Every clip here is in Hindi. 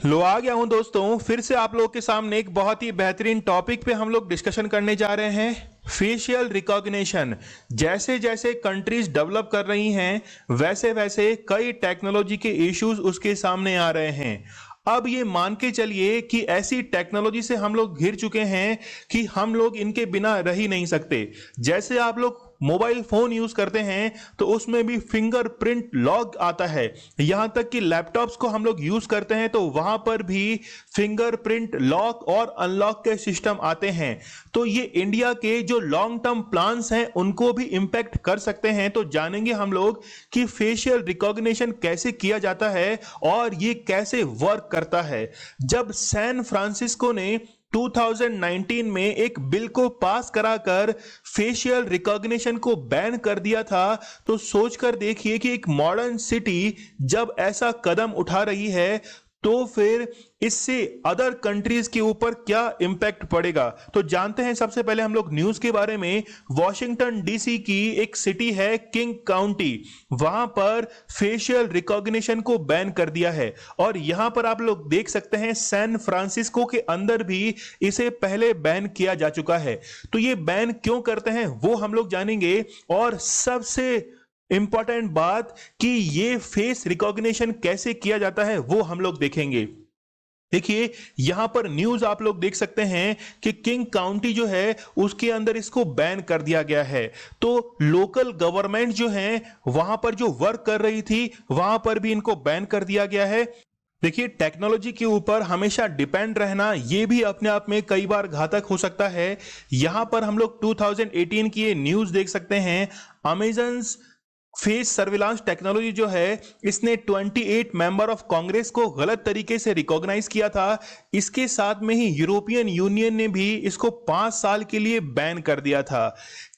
लो आ गया हूं दोस्तों, फिर से आप लोगों के सामने एक बहुत ही बेहतरीन टॉपिक पे हम लोग डिस्कशन करने जा रहे हैं। Facial recognition. जैसे जैसे कंट्रीज डेवलप कर रही हैं वैसे वैसे कई टेक्नोलॉजी के इश्यूज उसके सामने आ रहे हैं। अब ये मान के चलिए कि ऐसी टेक्नोलॉजी से हम लोग घिर चुके हैं कि हम लोग इनके बिना रह ही नहीं सकते। जैसे आप लोग मोबाइल फोन यूज करते हैं तो उसमें भी फिंगरप्रिंट लॉक आता है। यहां तक कि लैपटॉप्स को हम लोग यूज करते हैं तो वहां पर भी फिंगरप्रिंट लॉक और अनलॉक के सिस्टम आते हैं। तो ये इंडिया के जो लॉन्ग टर्म प्लान्स हैं उनको भी इंपैक्ट कर सकते हैं। तो जानेंगे हम लोग कि फेशियल रिकॉग्निशन कैसे किया जाता है और ये कैसे वर्क करता है। जब सैन फ्रांसिस्को ने 2019 में एक बिल को पास कराकर फेशियल रिकॉग्निशन को बैन कर दिया था, तो सोचकर देखिए कि एक मॉडर्न सिटी जब ऐसा कदम उठा रही है तो फिर इससे अदर कंट्रीज के ऊपर क्या इंपैक्ट पड़ेगा। तो जानते हैं सबसे पहले हम लोग न्यूज के बारे में। वॉशिंगटन डीसी की एक सिटी है किंग काउंटी, वहां पर फेशियल रिकॉग्निशन को बैन कर दिया है। और यहां पर आप लोग देख सकते हैं सैन फ्रांसिस्को के अंदर भी इसे पहले बैन किया जा चुका है। तो ये बैन क्यों करते हैं वो हम लोग जानेंगे। और सबसे इंपॉर्टेंट बात कि ये फेस रिकॉग्निशन कैसे किया जाता है वो हम लोग देखेंगे। देखिए यहां पर न्यूज आप लोग देख सकते हैं कि किंग काउंटी जो है उसके अंदर इसको बैन कर दिया गया है। तो लोकल गवर्नमेंट जो है वहां पर जो वर्क कर रही थी वहां पर भी इनको बैन कर दिया गया है। देखिए टेक्नोलॉजी के ऊपर हमेशा डिपेंड रहना ये भी अपने आप में कई बार घातक हो सकता है। यहां पर हम लोग 2018 की ये न्यूज देख सकते हैं। अमेजन फेस सर्विलांस टेक्नोलॉजी जो है इसने 28 मेंबर ऑफ कांग्रेस को गलत तरीके से रिकॉग्नाइज किया था। इसके साथ में ही यूरोपियन यूनियन ने भी इसको 5 साल के लिए बैन कर दिया था।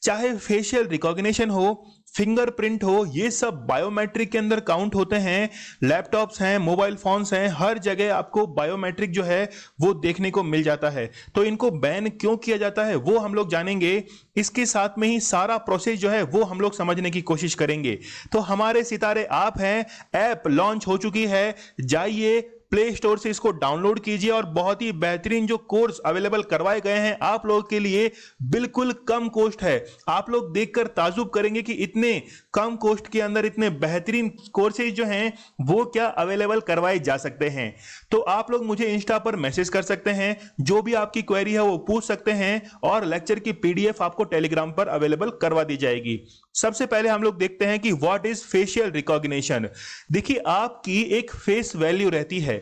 चाहे फेशियल रिकॉग्निशन हो, फिंगरप्रिंट हो, ये सब बायोमेट्रिक के अंदर काउंट होते हैं। लैपटॉप्स हैं, मोबाइल फोन्स हैं, हर जगह आपको बायोमेट्रिक जो है वो देखने को मिल जाता है। तो इनको बैन क्यों किया जाता है वो हम लोग जानेंगे। इसके साथ में ही सारा प्रोसेस जो है वो हम लोग समझने की कोशिश करेंगे। तो हमारे सितारे आप हैं, ऐप लॉन्च हो चुकी है, जाइए प्ले स्टोर से इसको डाउनलोड कीजिए और बहुत ही बेहतरीन जो कोर्स अवेलेबल करवाए गए हैं आप लोगों के लिए बिल्कुल कम कॉस्ट है। आप लोग देखकर ताजुब करेंगे कि इतने कम कॉस्ट के अंदर इतने बेहतरीन कोर्सेज जो हैं वो क्या अवेलेबल करवाए जा सकते हैं। तो आप लोग मुझे इंस्टा पर मैसेज कर सकते हैं, जो भी आपकी क्वेरी है वो पूछ सकते हैं और लेक्चर की पीडीएफ आपको टेलीग्राम पर अवेलेबल करवा दी जाएगी। सबसे पहले हम लोग देखते हैं कि व्हाट इज फेशियल रिकॉग्निशन। देखिए आपकी एक फेस वैल्यू रहती है।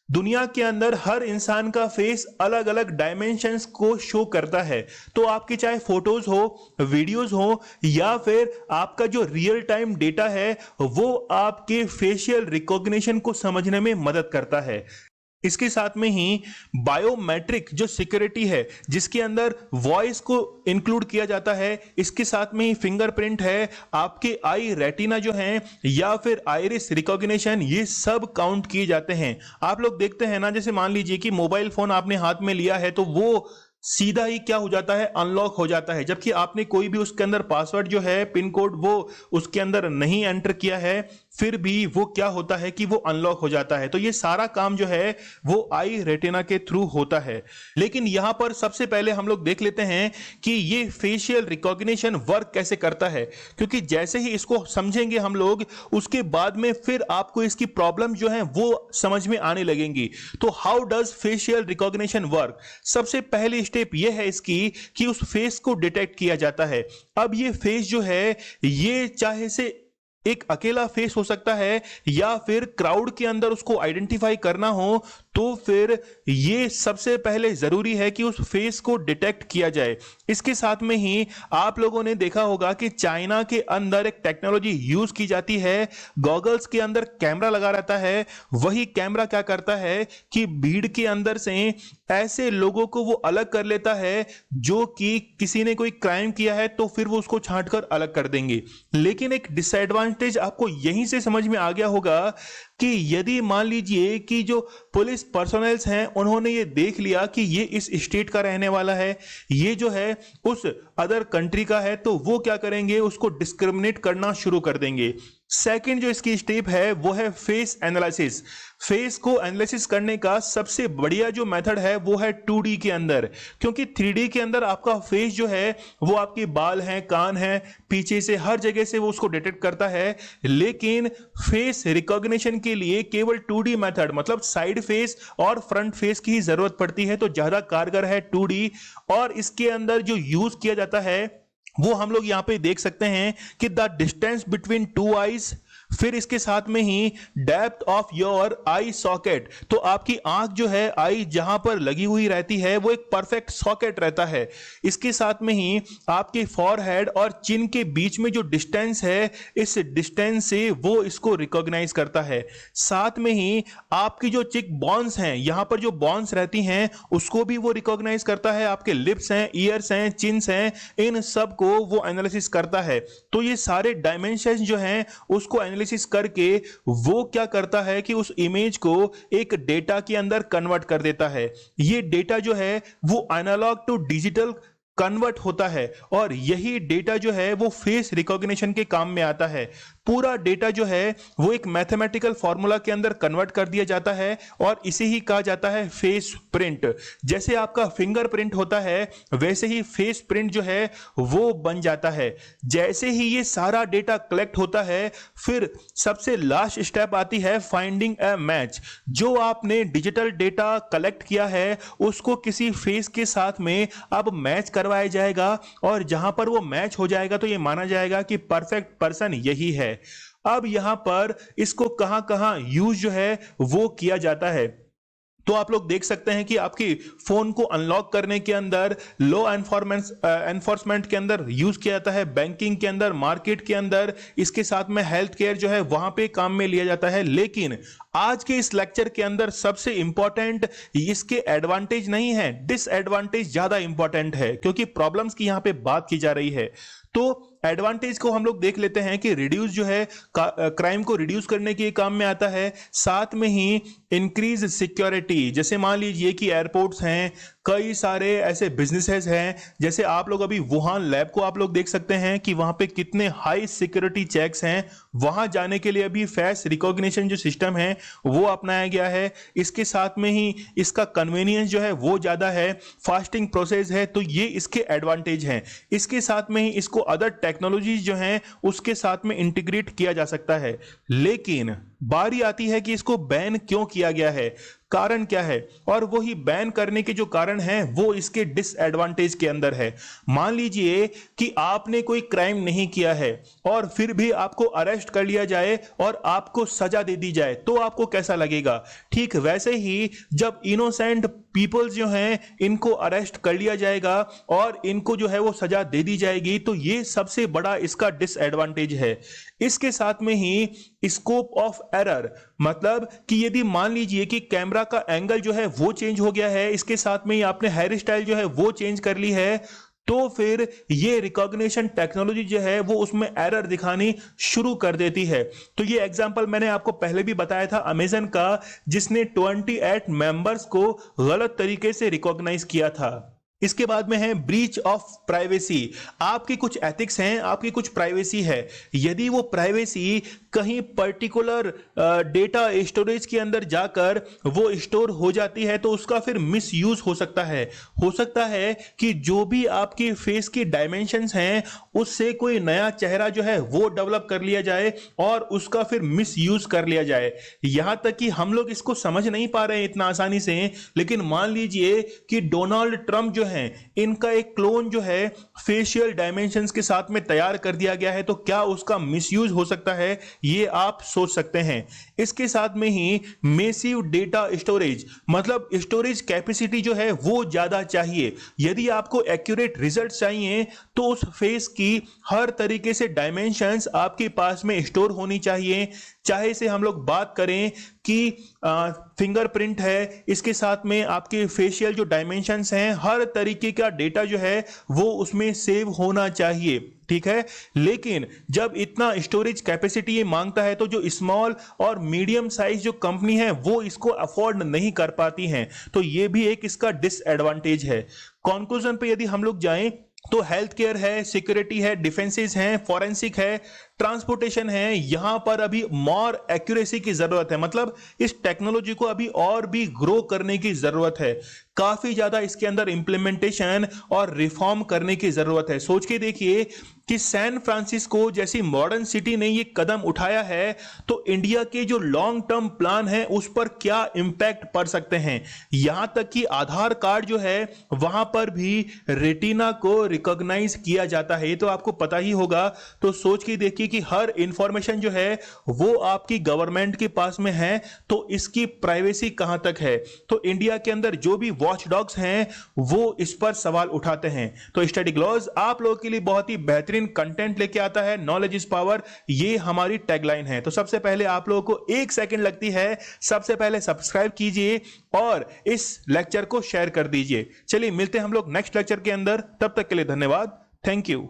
दुनिया के अंदर हर इंसान का फेस अलग अलग डायमेंशंस को शो करता है। तो आपकी चाहे फोटोज हो, वीडियोस हो या फिर आपका जो रियल टाइम डेटा है वो आपके फेशियल रिकॉग्निशन को समझने में मदद करता है। इसके साथ में ही बायोमेट्रिक जो सिक्योरिटी है जिसके अंदर वॉइस को इंक्लूड किया जाता है, इसके साथ में ही फिंगरप्रिंट है, आपके आई रेटिना जो है या फिर आइरिस रिकॉग्निशन, ये सब काउंट किए जाते हैं। आप लोग देखते हैं ना, जैसे मान लीजिए कि मोबाइल फोन आपने हाथ में लिया है तो वो सीधा ही क्या हो जाता है, अनलॉक हो जाता है। जबकि आपने कोई भी उसके अंदर पासवर्ड जो है, पिन कोड वो उसके अंदर नहीं एंटर किया है, फिर भी वो क्या होता है कि वो अनलॉक हो जाता है। तो ये सारा काम जो है वो आई रेटिना के थ्रू होता है। लेकिन यहां पर सबसे पहले हम लोग देख लेते हैं कि ये फेशियल रिकॉग्निशन वर्क कैसे करता है, क्योंकि जैसे ही इसको समझेंगे हम लोग उसके बाद में फिर आपको इसकी प्रॉब्लम जो है वो समझ में आने लगेंगी। तो how does facial recognition work. सबसे पहली स्टेप ये है इसकी कि उस फेस को डिटेक्ट किया जाता है। अब ये फेस जो है ये चाहे से एक अकेला फेस हो सकता है या फिर क्राउड के अंदर उसको आइडेंटिफाई करना हो, तो फिर ये सबसे पहले जरूरी है कि उस फेस को डिटेक्ट किया जाए। इसके साथ में ही आप लोगों ने देखा होगा कि चाइना के अंदर एक टेक्नोलॉजी यूज की जाती है। गॉगल्स के अंदर कैमरा लगा रहता है, वही कैमरा क्या करता है कि भीड़ के अंदर से ऐसे लोगों को वो अलग कर लेता है जो कि किसी ने कोई क्राइम किया है तो फिर वो उसको छांटकर अलग कर देंगे। लेकिन एक डिसएडवांटेज आपको यहीं से समझ में आ गया होगा कि यदि मान लीजिए कि जो पुलिस पर्सनल्स हैं उन्होंने ये देख लिया कि ये इस स्टेट का रहने वाला है, ये जो है उस अदर कंट्री का है, तो वो क्या करेंगे, उसको डिस्क्रिमिनेट करना शुरू कर देंगे। सेकंड जो इसकी स्टेप है वो है फेस एनालिसिस। फेस को एनालिसिस करने का सबसे बढ़िया जो मेथड है वो है 2D के अंदर, क्योंकि 3D के अंदर आपका फेस जो है वो आपके बाल हैं, कान हैं, पीछे से हर जगह से वो उसको डिटेक्ट करता है। लेकिन फेस रिकॉग्निशन के लिए केवल 2D मेथड मतलब साइड फेस और फ्रंट फेस की ही जरूरत पड़ती है, तो ज्यादा कारगर है 2D। और इसके अंदर जो यूज किया जाता है वो हम लोग यहां पे देख सकते हैं कि the distance between two eyes, फिर इसके साथ में ही depth of your eye socket. तो आपकी आंख जो है आई जहां पर लगी हुई रहती है वो एक परफेक्ट सॉकेट रहता है। इसके साथ में ही आपके फॉरहेड और चिन के बीच में जो डिस्टेंस है, इस डिस्टेंस से वो इसको रिकॉग्नाइज करता है। साथ में ही आपकी जो चिक बॉन्स हैं, यहां पर जो बॉन्स रहती हैं उसको भी वो रिकॉग्नाइज करता है। आपके लिप्स हैं, ईयर्स हैं, चिन्स हैं, इन सब को वो एनालिसिस करता है। तो ये सारे डायमेंशन जो हैं उसको एनालिसिस करके वो क्या करता है कि उस इमेज को एक डेटा के अंदर कन्वर्ट कर देता है। ये डेटा जो है वो एनालॉग टू डिजिटल कन्वर्ट होता है, और यही डेटा जो है वो फेस रिकॉग्निशन के काम में आता है। पूरा डेटा जो है वो एक मैथमेटिकल फॉर्मूला के अंदर कन्वर्ट कर दिया जाता है, और इसे ही कहा जाता है फेस प्रिंट। जैसे आपका फिंगरप्रिंट होता है वैसे ही फेस प्रिंट जो है वो बन जाता है। जैसे ही ये सारा डेटा कलेक्ट होता है, फिर सबसे लास्ट स्टेप आती है फाइंडिंग अ मैच। जो आपने डिजिटल डेटा कलेक्ट किया है उसको किसी फेस के साथ में अब मैच करवाया जाएगा, और जहां पर वो मैच हो जाएगा तो ये माना जाएगा कि परफेक्ट पर्सन यही है। अब यहां पर इसको कहां कहां यूज जो है वो किया जाता है, तो आप लोग देख सकते हैं कि आपकी फोन को अनलॉक करने के अंदर, लॉ एनफोर्समेंट के अंदर यूज किया जाता है, बैंकिंग के अंदर, मार्केट के अंदर, इसके साथ में हेल्थ केयर जो है वहां पे काम में लिया जाता है। लेकिन आज के इस लेक्चर के अंदर सबसे इंपॉर्टेंट इसके एडवांटेज नहीं है, डिसएडवांटेज ज्यादा इंपॉर्टेंट है, क्योंकि प्रॉब्लम्स की यहां पे बात की जा रही है। तो एडवांटेज को हम लोग देख लेते हैं कि रिड्यूस जो है क्राइम को रिड्यूस करने के काम में आता है। साथ में ही इंक्रीज सिक्योरिटी, जैसे मान लीजिए कि एयरपोर्ट्स हैं, कई सारे ऐसे बिजनेसेस हैं, जैसे आप लोग अभी वुहान लैब को आप लोग देख सकते हैं कि वहां पे कितने हाई सिक्योरिटी चेक्स हैं। वहां जाने के लिए अभी फेस रिकॉग्निशन जो सिस्टम है वो अपनाया गया है। इसके साथ में ही इसका कन्वीनियंस जो है वो ज्यादा है, फास्टिंग प्रोसेस है, तो ये इसके एडवांटेज हैं। इसके साथ में ही इसको अदर टेक्नोलॉजीज जो हैं उसके साथ में इंटीग्रेट किया जा सकता है। लेकिन बारी आती है कि इसको बैन क्यों किया गया है, कारण क्या है, और वही बैन करने के जो कारण है वो इसके डिसएडवांटेज के अंदर है। मान लीजिए कि आपने कोई क्राइम नहीं किया है और फिर भी आपको अरेस्ट कर लिया जाए और आपको सजा दे दी जाए, तो आपको कैसा लगेगा। ठीक वैसे ही जब इनोसेंट पीपल्स जो हैं इनको अरेस्ट कर लिया जाएगा और इनको जो है वो सजा दे दी जाएगी, तो ये सबसे बड़ा इसका डिसएडवांटेज है। इसके साथ में ही स्कोप ऑफ एरर, मतलब कि यदि मान लीजिए कि कैमरा का एंगल जो है वो चेंज हो गया है, इसके साथ में ही आपने हेयर स्टाइल जो है वो चेंज कर ली है, तो फिर ये रिकॉग्निशन टेक्नोलॉजी जो है वो उसमें एरर दिखानी शुरू कर देती है। तो ये एग्जांपल मैंने आपको पहले भी बताया था अमेजन का, जिसने 28 मेंबर्स को गलत तरीके से रिकॉग्नाइज किया था। इसके बाद में है ब्रीच ऑफ प्राइवेसी। आपकी कुछ एथिक्स हैं, आपकी कुछ प्राइवेसी है, यदि वो प्राइवेसी कहीं पर्टिकुलर डेटा स्टोरेज के अंदर जाकर वो स्टोर हो जाती है तो उसका फिर मिस यूज हो सकता है। हो सकता है कि जो भी आपकी फेस की डायमेंशंस हैं उससे कोई नया चेहरा जो है वो डेवलप कर लिया जाए और उसका फिर मिस यूज कर लिया जाए। यहां तक कि हम लोग इसको समझ नहीं पा रहे हैं इतना आसानी से, लेकिन मान लीजिए कि डोनाल्ड ट्रंप जो है इनका एक क्लोन जो है फेशियल डायमेंशंस के साथ में तैयार कर दिया गया है, तो क्या उसका मिसयूज हो सकता है, ये आप सोच सकते हैं। इसके साथ में ही मेसिव डेटा स्टोरेज, मतलब स्टोरेज कैपेसिटी जो है वो ज्यादा चाहिए। यदि आपको एक्यूरेट रिजल्ट चाहिए तो उस फेस की हर तरीके से डायमेंशंस आपके पास में स्टोर होनी चाहिए। चाहे से हम लोग बात करें कि फिंगरप्रिंट है, इसके साथ में आपके फेशियल जो डायमेंशंस हैं, हर तरीके का डेटा जो है वो उसमें सेव होना चाहिए, ठीक है। लेकिन जब इतना स्टोरेज कैपेसिटी ये मांगता है तो जो स्मॉल और मीडियम साइज जो कंपनी है वो इसको अफोर्ड नहीं कर पाती हैं, तो ये भी एक इसका डिसएडवांटेज है। कंक्लूजन पे यदि हम लोग जाएं तो हेल्थ केयर है, सिक्योरिटी है, डिफेंसेस हैं, फॉरेंसिक है, ट्रांसपोर्टेशन है, यहां पर अभी मोर एक्यूरेसी की जरूरत है, मतलब इस टेक्नोलॉजी को अभी और भी ग्रो करने की जरूरत है। काफी ज्यादा इसके अंदर इंप्लीमेंटेशन और रिफॉर्म करने की जरूरत है। सोच के देखिए कि सैन फ्रांसिस्को जैसी मॉडर्न सिटी ने ये कदम उठाया है, तो इंडिया के जो लॉन्ग टर्म प्लान है उस पर क्या इंपैक्ट पड़ सकते हैं। यहां तक कि आधार कार्ड जो है वहां पर भी रेटिना को रिकॉग्नाइज किया जाता है, ये तो आपको पता ही होगा। तो सोच के देखिए कि हर इंफॉर्मेशन जो है वो आपकी गवर्नमेंट के पास में है, तो इसकी प्राइवेसी कहां तक है। तो इंडिया के अंदर जो भी वॉच डॉग्स हैं वो इस पर सवाल उठाते हैं। तो स्टडी ग्लोस आप लोगों के लिए बहुत ही बेहतरीन कंटेंट लेके आता है। नॉलेज इज पावर, ये हमारी टैगलाइन है। तो सबसे पहले आप लोगों को 1 सेकंड लगती है, सबसे पहले सब्सक्राइब कीजिए और इस लेक्चर को शेयर कर दीजिए। चलिए मिलते हैं हम लोग नेक्स्ट लेक्चर के अंदर, तब तक के लिए धन्यवाद, थैंक यू।